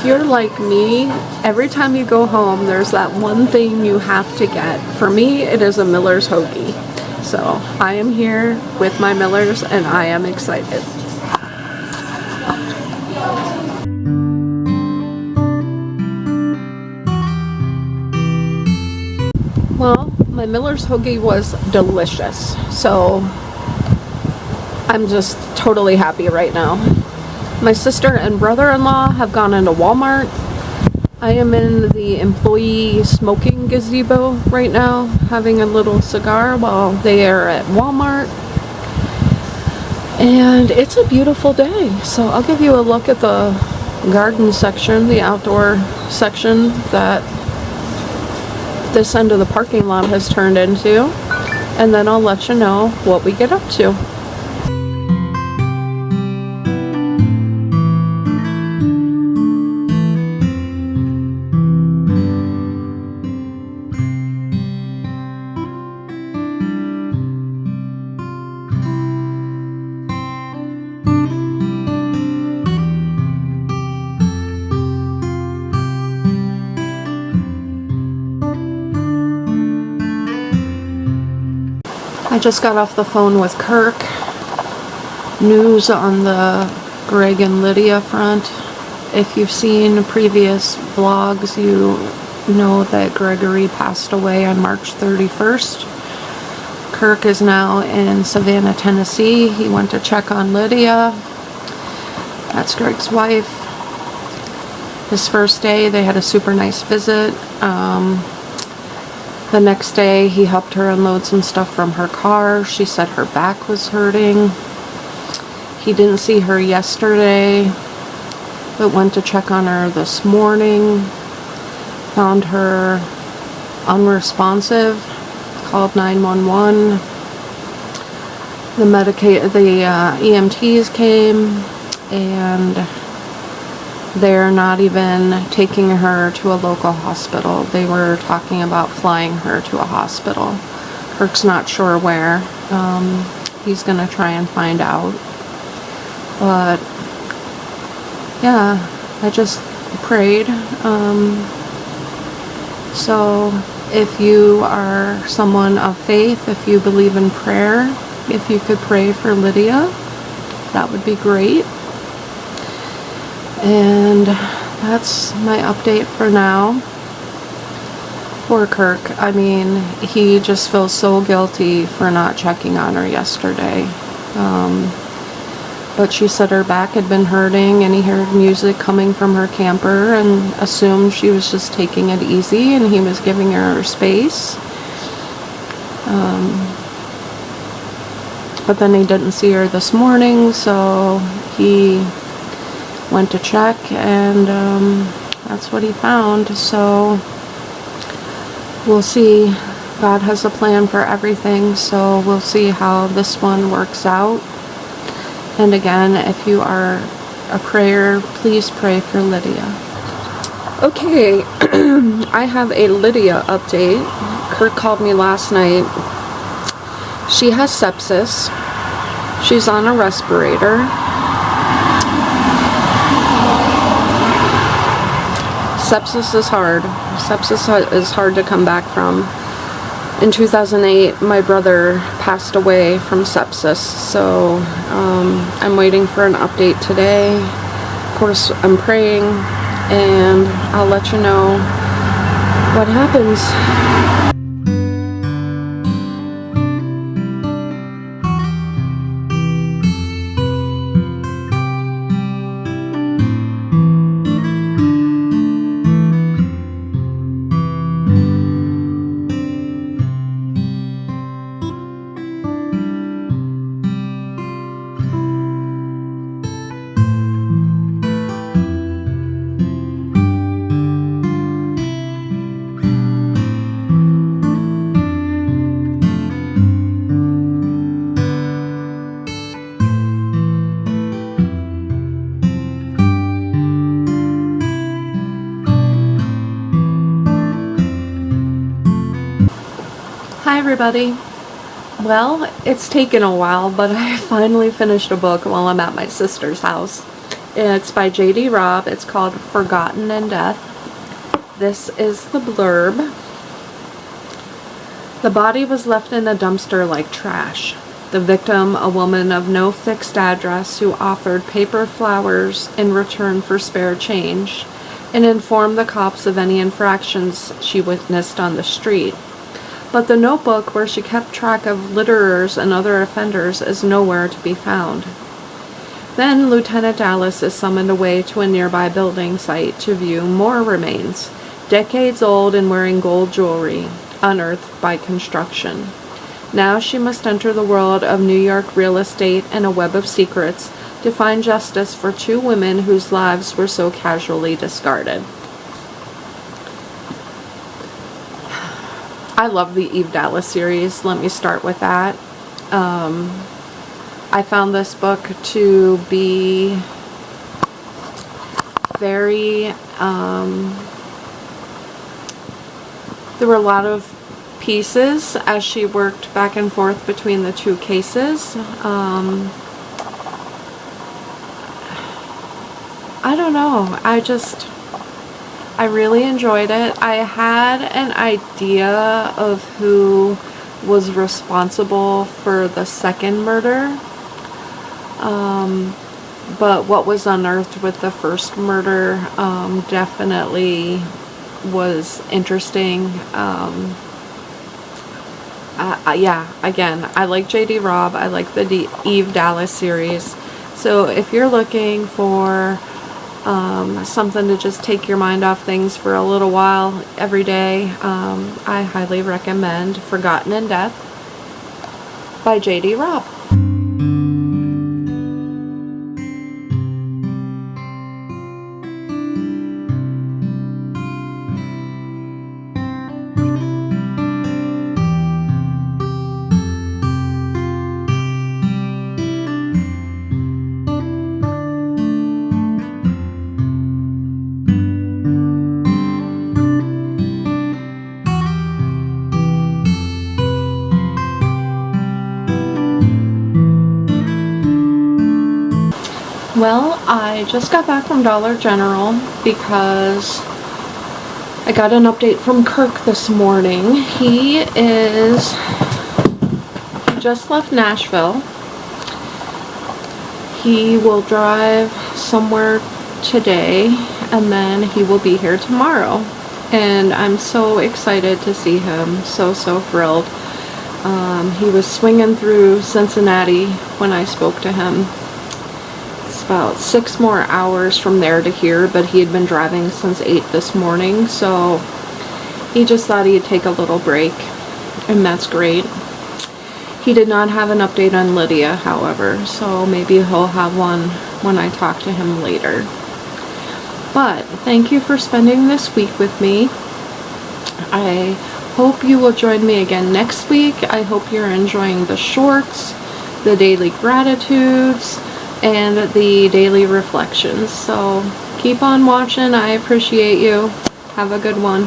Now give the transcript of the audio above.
you're like me, every time you go home, there's that one thing you have to get. For me, it is a Miller's hoagie. So I am here with my Millers and I am excited. Well, my Miller's hoagie was delicious. So I'm just totally happy right now. My sister and brother-in-law have gone into Walmart. I am in the employee smoking gazebo right now, having a little cigar while they are at Walmart. And it's a beautiful day. So I'll give you a look at the garden section, the outdoor section that this end of the parking lot has turned into. And then I'll let you know what we get up to. I just got off the phone with Kirk. News on the Greg and Lydia front. If you've seen previous vlogs, you know that Gregory passed away on March 31st. Kirk is now in Savannah, Tennessee. He went to check on Lydia. That's Greg's wife. His first day, they had a super nice visit. The next day, he helped her unload some stuff from her car. She said her back was hurting. He didn't see her yesterday, but went to check on her this morning. Found her unresponsive. Called 911. The EMTs came, and they're not even taking her to a local hospital. They were talking about flying her to a hospital. Kirk's not sure where. He's gonna try and find out. But yeah, I just prayed. So if you are someone of faith, if you believe in prayer, if you could pray for Lydia, that would be great. And that's my update for now. Poor Kirk. I mean, he just feels so guilty for not checking on her yesterday. But she said her back had been hurting and he heard music coming from her camper and assumed she was just taking it easy and he was giving her space. But then he didn't see her this morning, so he went to check, and that's what he found. So we'll see. God has a plan for everything, so we'll see how this one works out. And again, if you are a prayer, please pray for Lydia. Okay, I have a Lydia update. Kurt called me last night. She has sepsis. She's on a respirator. Sepsis is hard. Sepsis is hard to come back from. In 2008, my brother passed away from sepsis, so I'm waiting for an update today. Of course, I'm praying, and I'll let you know what happens. Hi everybody. Well, it's taken a while, but I finally finished a book while I'm at my sister's house. It's by J.D. Robb. It's called Forgotten in Death. This is the blurb. The body was left in a dumpster like trash. The victim, a woman of no fixed address who offered paper flowers in return for spare change and informed the cops of any infractions she witnessed on the street. But the notebook where she kept track of litterers and other offenders is nowhere to be found. Then Lieutenant Dallas is summoned away to a nearby building site to view more remains, decades old and wearing gold jewelry, unearthed by construction. Now she must enter the world of New York real estate and a web of secrets to find justice for two women whose lives were so casually discarded. I love the Eve Dallas series. Let me start with that. I found this book to be very, there were a lot of pieces as she worked back and forth between the two cases. I don't know. I really enjoyed it. I had an idea of who was responsible for the second murder. But what was unearthed with the first murder definitely was interesting. Yeah, again, I like J.D. Robb. I like the Eve Dallas series. So if you're looking for something to just take your mind off things for a little while every day, I highly recommend Forgotten in Death by J.D. Robb. Well, I just got back from Dollar General because I got an update from Kirk this morning. He just left Nashville. He will drive somewhere today and then he will be here tomorrow. And I'm so excited to see him. So thrilled. He was swinging through Cincinnati when I spoke to him. About 6 more hours from there to here, but he had been driving since 8 this morning, so he just thought he'd take a little break, and that's great. He did not have an update on Lydia, however, so maybe he'll have one when I talk to him later. But thank you for spending this week with me. I hope you will join me again next week. I hope you're enjoying the shorts, the daily gratitudes, and the daily reflections. So keep on watching. I appreciate you. Have a good one.